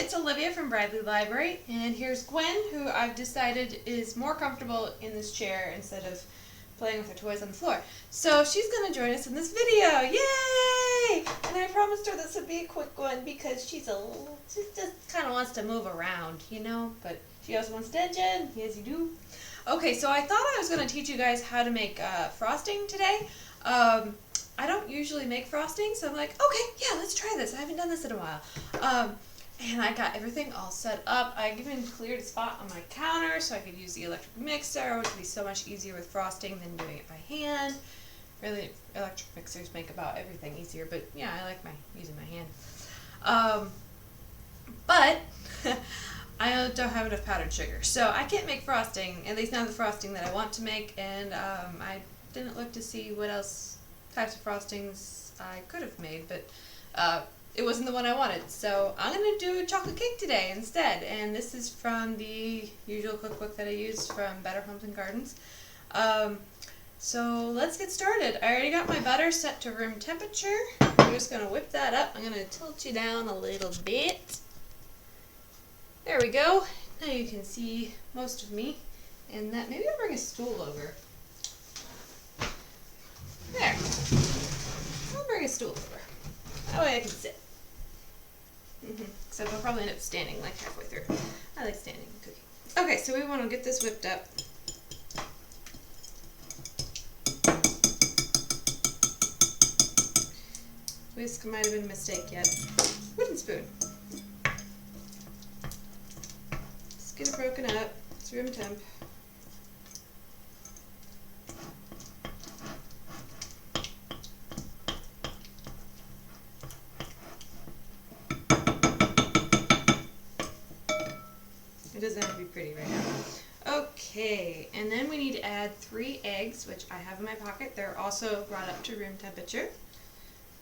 it's Olivia from Bradley Library, and here's Gwen, who I've decided is more comfortable in this chair instead of playing with her toys on the floor. So she's going to join us in this video. Yay! And I promised her this would be a quick one because she just kind of wants to move around, you know, but she also wants attention. Yes, you do. Okay, so I thought I was going to teach you guys how to make frosting today. I don't usually make frosting, so I'm like, okay, yeah, let's try this. I haven't done this in a while. And I got everything all set up. I even cleared a spot on my counter so I could use the electric mixer, which would be so much easier with frosting than doing it by hand. Really, electric mixers make about everything easier, but yeah, I like using my hand. But I don't have enough powdered sugar, so I can't make frosting, at least not the frosting that I want to make, and I didn't look to see what else types of frostings I could have made, but it wasn't the one I wanted, so I'm going to do a chocolate cake today instead, and this is from the usual cookbook that I used from Better Homes and Gardens. So let's get started. I already got my butter set to room temperature. I'm just going to whip that up. I'm going to tilt you down a little bit. There we go. Now you can see most of me, and that maybe I'll bring a stool over. There. I'll bring a stool over. That way I can sit. Except I'll probably end up standing like halfway through. I like standing and cooking. Okay, so we want to get this whipped up. Whisk might have been a mistake yet. Wooden spoon. Just get it broken up. It's room temp. It doesn't have to be pretty right now. Okay, and then we need to add 3 eggs, which I have in my pocket. They're also brought up to room temperature.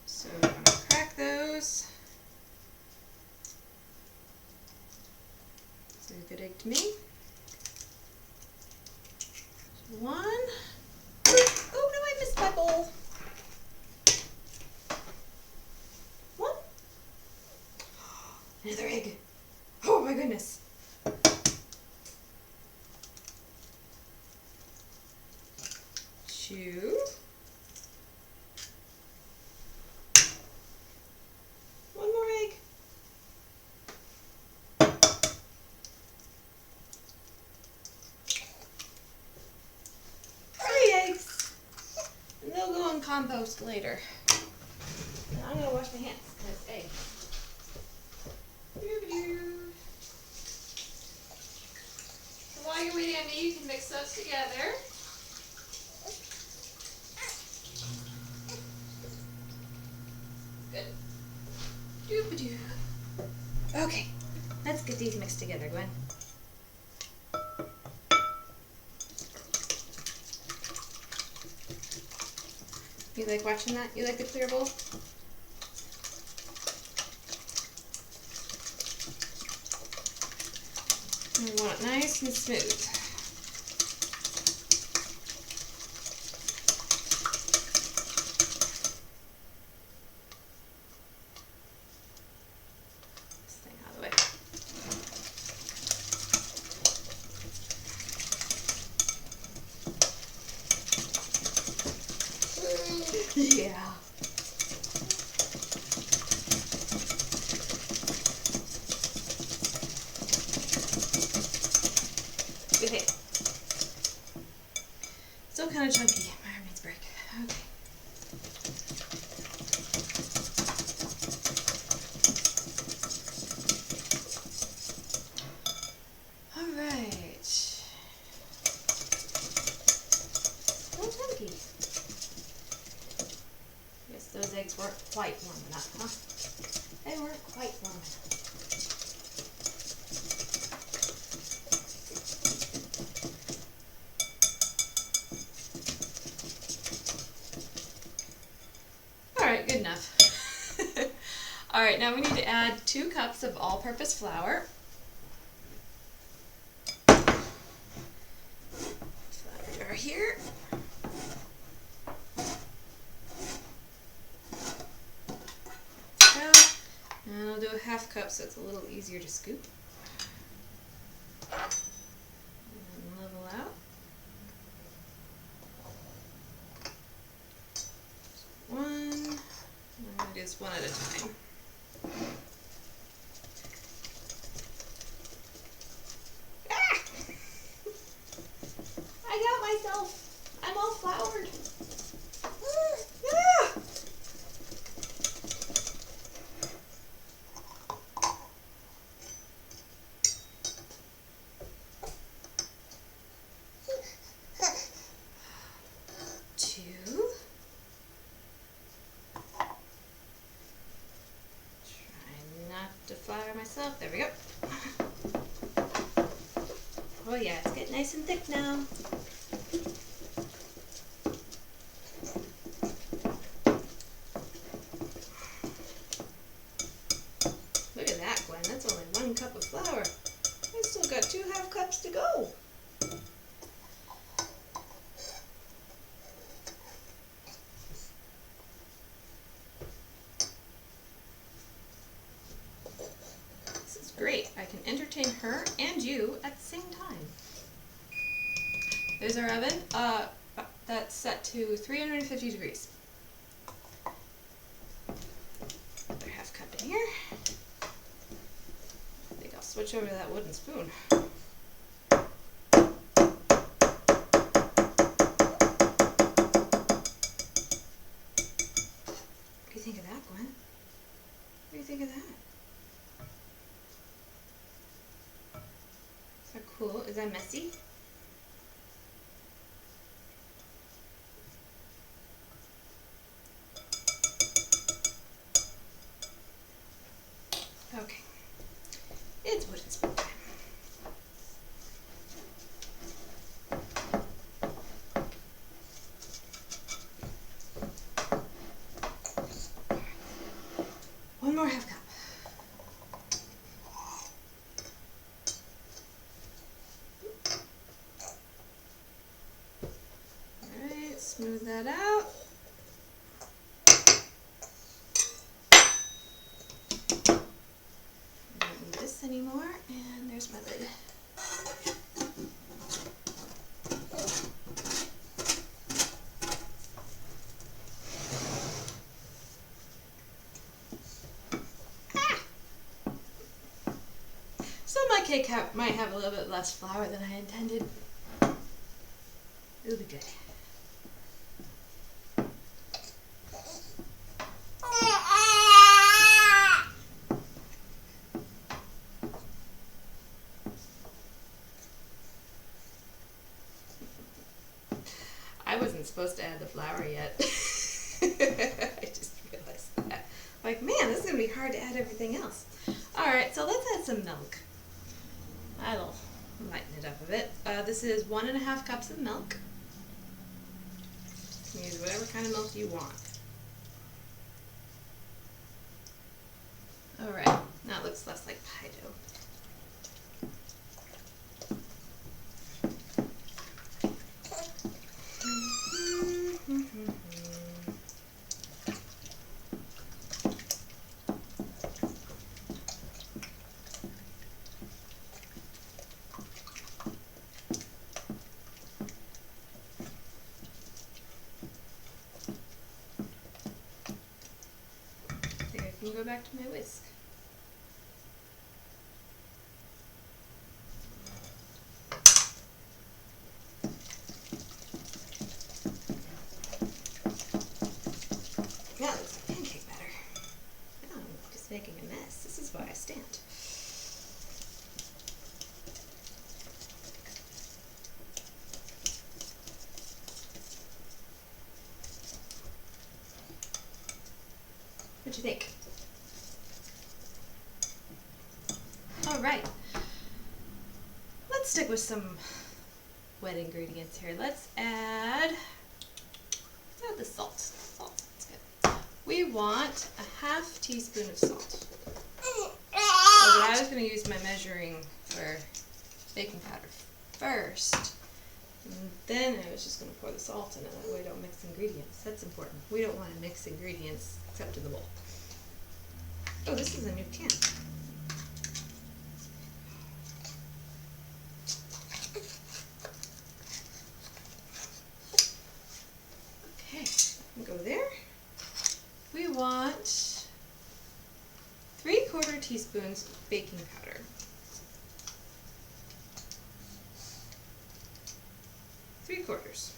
So I'm going to crack those. It's a good egg to me. 1. Oh no, I missed my bowl. 1. Another egg. Oh my goodness. 2. 1 more egg. 3 eggs. And they'll go in compost later. And I'm going to wash my hands because eggs. So while you're waiting on me, you can mix those together. Good. Doop-a-doo. Okay, let's get these mixed together, Gwen. You like watching that? You like the clear bowl? We want it nice and smooth. Yeah. Okay. Still kind of chunky. My arm needs a break. Okay. All right. Still chunky. Guess those eggs weren't quite warm enough, huh? They weren't quite warm enough. Alright, good enough. Alright, now we need to add 2 cups of all-purpose flour. Flour jar here. And I'll do a half cup so it's a little easier to scoop. And level out. One. I'm going to do this one at a time. Ah! I got myself. I'm all floured. Ah! 2. Try not to flour myself. There we go. Oh yeah, it's getting nice and thick now. Look at that, Gwen. That's only 1 cup of flour. I still got 2 half cups to go. This is great. I can entertain her and you at the same time. There's our oven. That's set to 350 degrees. Another half cup in here. I think I'll switch over to that wooden spoon. What do you think of that, Gwen? What do you think of that? Is that cool? Is that messy? Okay, it's wooden spoon time. One more half cup. Alright, smooth that out. Anymore, and there's my lid. Ah! So my cake might have a little bit less flour than I intended. It'll be good. I wasn't supposed to add the flour yet. I just realized that. Like, man, this is going to be hard to add everything else. Alright, so let's add some milk. That'll lighten it up a bit. This is 1.5 cups of milk. You can use whatever kind of milk you want. Alright, now it looks less like pie dough. I think I can go back to my whisk. Yeah, it looks like pancake batter. Oh, I'm just making a mess. This is why I stand. What'd you think? All right. Let's stick with some wet ingredients here. Let's add the salt. Salt, that's good. We want a half teaspoon of salt. But I was going to use my measuring for baking powder first. And then I was just going to pour the salt in it. That way we don't mix ingredients. That's important. We don't want to mix ingredients except in the bowl. Oh, this is a new can. Okay, go there. We want 3/4 teaspoons baking powder. 3/4.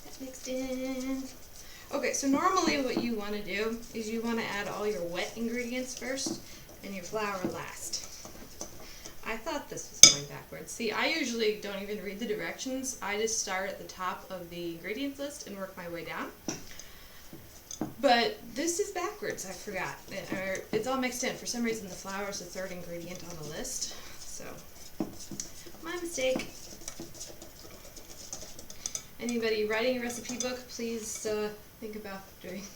That's mixed in. Okay, so normally what you want to do is you want to add all your wet ingredients first and your flour last. I thought this was going backwards. See, I usually don't even read the directions. I just start at the top of the ingredients list and work my way down. But this is backwards, I forgot. It's all mixed in. For some reason the flour is the third ingredient on the list. So, my mistake. Anybody writing a recipe book, please think about doing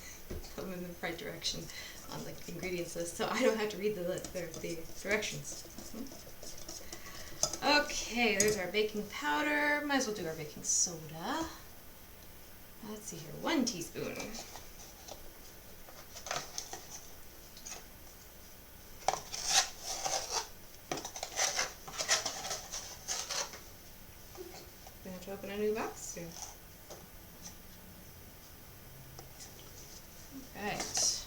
them in the right direction on the ingredients list so I don't have to read the directions. Okay, there's our baking powder. Might as well do our baking soda. Let's see here, 1 teaspoon. Gonna have to open a new box soon. Alright.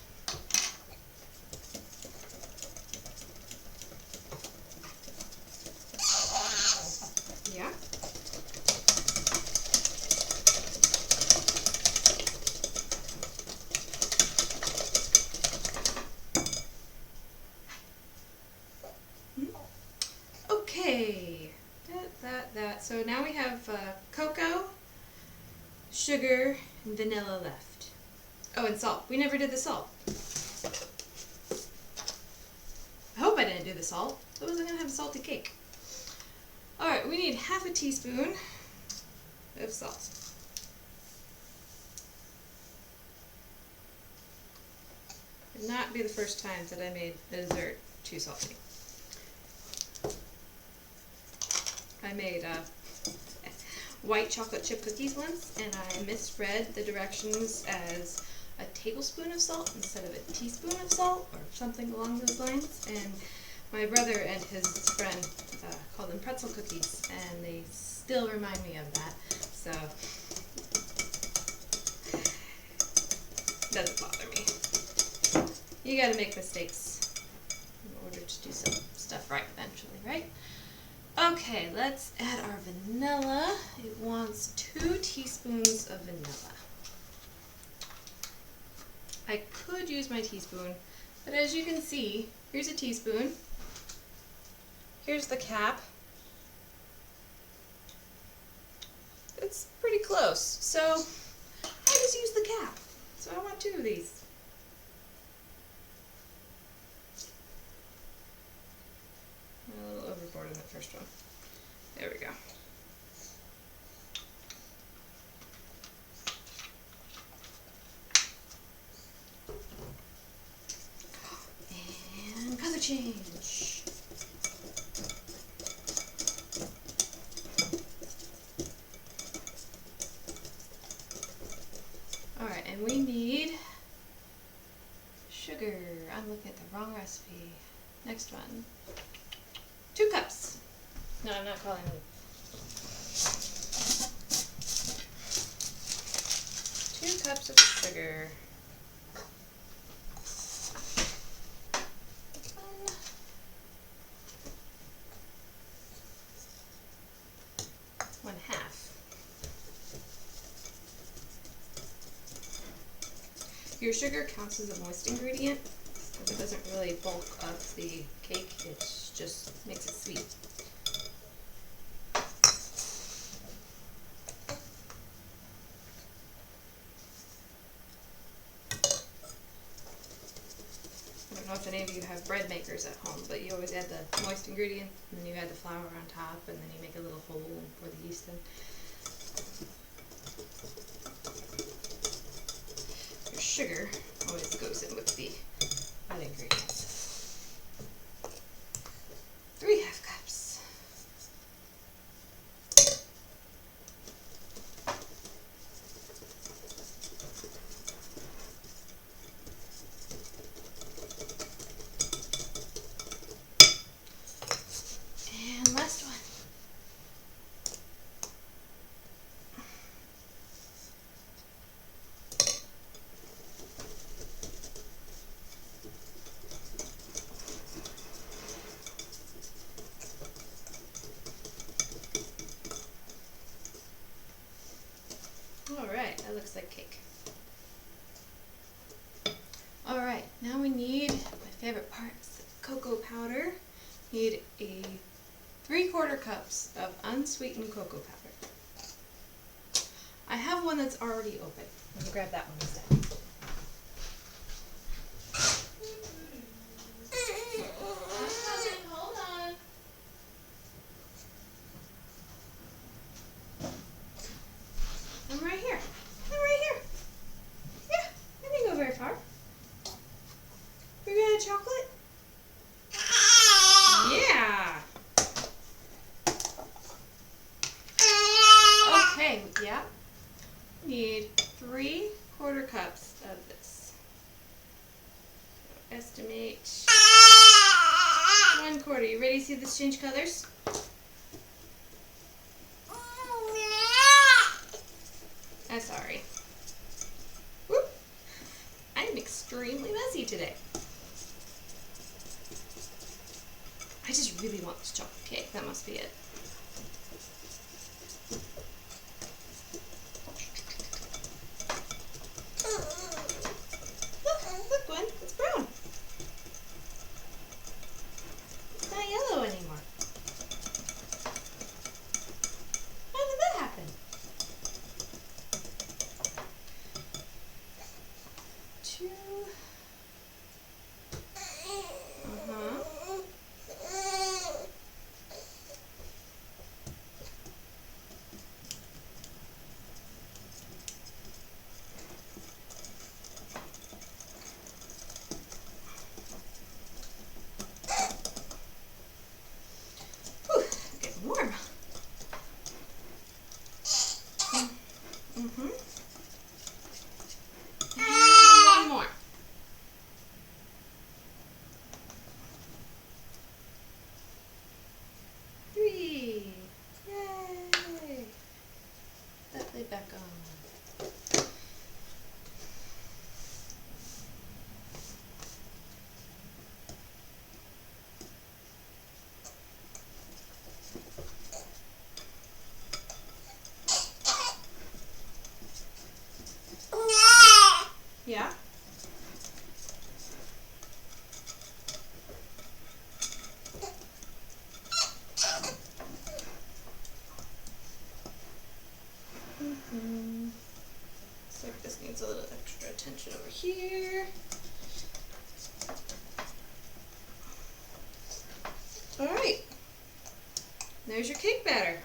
Yeah. Okay. That. So now we have cocoa, sugar, and vanilla left. Oh, and salt. We never did the salt. I hope I didn't do the salt. I wasn't going to have a salty cake. Alright, we need 1/2 teaspoon of salt. Would not be the first time that I made a dessert too salty. I made white chocolate chip cookies once, and I misread the directions as a tablespoon of salt instead of a teaspoon of salt, or something along those lines, and my brother and his friend called them pretzel cookies, and they still remind me of that, so doesn't bother me. You gotta make mistakes in order to do some stuff right eventually, right? Okay, let's add our vanilla. It wants 2 teaspoons of vanilla. I could use my teaspoon, but as you can see, here's a teaspoon. Here's the cap. It's pretty close, so I just use the cap. So I want 2 of these. A little overboard in that first one. There we go. And color change. Alright, and we need sugar. I'm looking at the wrong recipe. Next one. 2 cups. No, I'm not calling them. 2 cups of sugar. One half. Your sugar counts as a moist ingredient, because it doesn't really bulk up the cake, it just makes it sweet. I don't know if any of you have bread makers at home, but you always add the moist ingredient, and then you add the flour on top, and then you make a little hole and pour the yeast in. Your sugar always goes in with the wet ingredients. cocoa powder. Need a 3/4 cups of unsweetened cocoa powder. I have one that's already open. Let me grab that one instead. Hold on. I'm right here. I'm right here. Yeah, I didn't go very far. We're gonna have chocolate? Yeah. Okay, yeah. Need 3/4 cups of this. Estimate 1/4. You ready to see this change colors? Sorry. Whoop. I'm extremely messy today. I just really want this chocolate cake. That must be it. Look, Gwen. It's brown. It's not yellow anymore. How did that happen? Warm. And one more. Three. Yay! That lid back on. Yeah? Looks like this needs a little extra attention over here. Alright. There's your cake batter.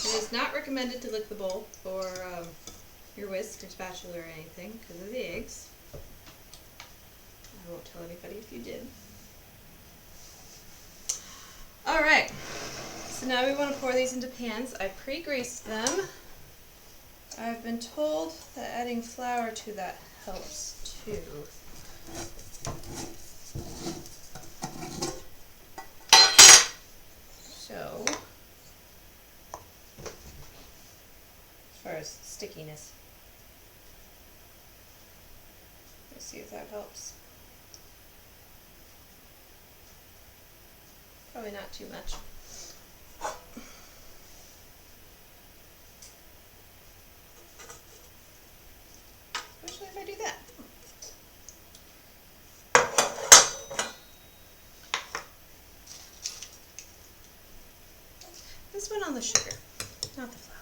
It is not recommended to lick the bowl or your whisk or spatula or anything because of the eggs. I won't tell anybody if you did. Alright, so now we want to pour these into pans. I pre-greased them. I've been told that adding flour to that helps too. So, as far as stickiness, let's see if that helps. Probably not too much. Especially if I do that. This went on the sugar, not the flour.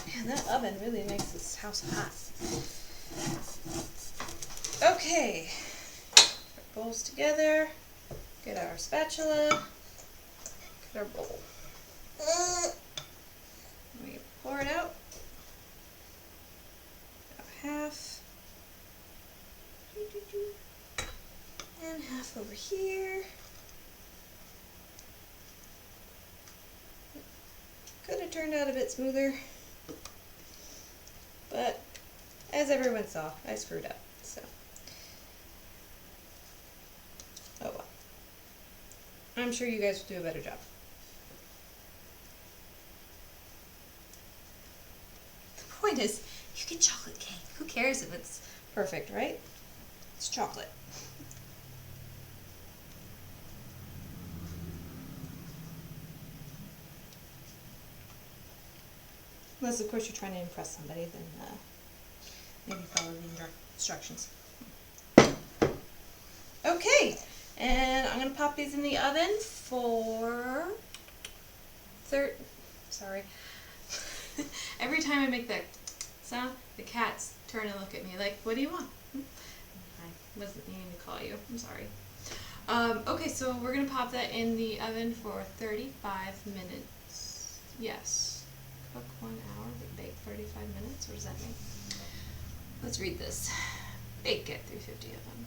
Man, that oven really makes this house hot. Okay, put our bowls together, get our spatula, get our bowl. We pour it out. Half. And half over here. Could have turned out a bit smoother, but as everyone saw, I screwed up, so. Oh well. I'm sure you guys will do a better job. The point is, you get chocolate cake. Who cares if it's perfect, right? It's chocolate. Unless, of course, you're trying to impress somebody, then maybe follow the instructions. Okay, and I'm going to pop these in the oven for sorry. Every time I make that sound, the cats turn and look at me like, what do you want? I wasn't meaning to call you. I'm sorry. Okay, so we're going to pop that in the oven for 35 minutes. Yes. Cook 1 hour, but bake 35 minutes. What does that mean? Let's read this. Bake at 350 oven.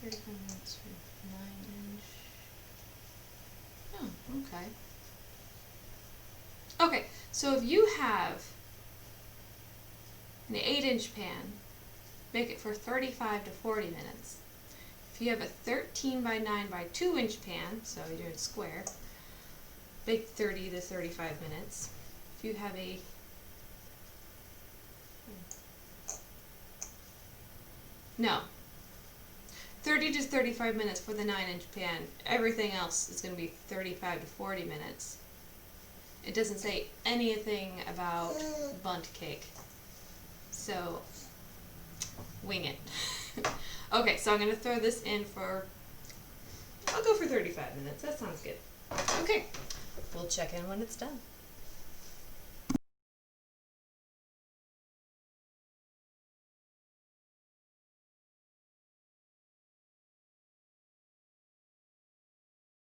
35 minutes for 9 inch. Oh, okay. Okay, so if you have an 8-inch pan, bake it for 35 to 40 minutes. If you have a 13 by 9 by 2-inch pan, so you're doing square, bake 30 to 35 minutes. If you have a no, 30 to 35 minutes for the 9-inch pan. Everything else is going to be 35 to 40 minutes. It doesn't say anything about bundt cake. So, wing it. Okay, so I'm going to throw this in for, I'll go for 35 minutes. That sounds good. Okay, we'll check in when it's done.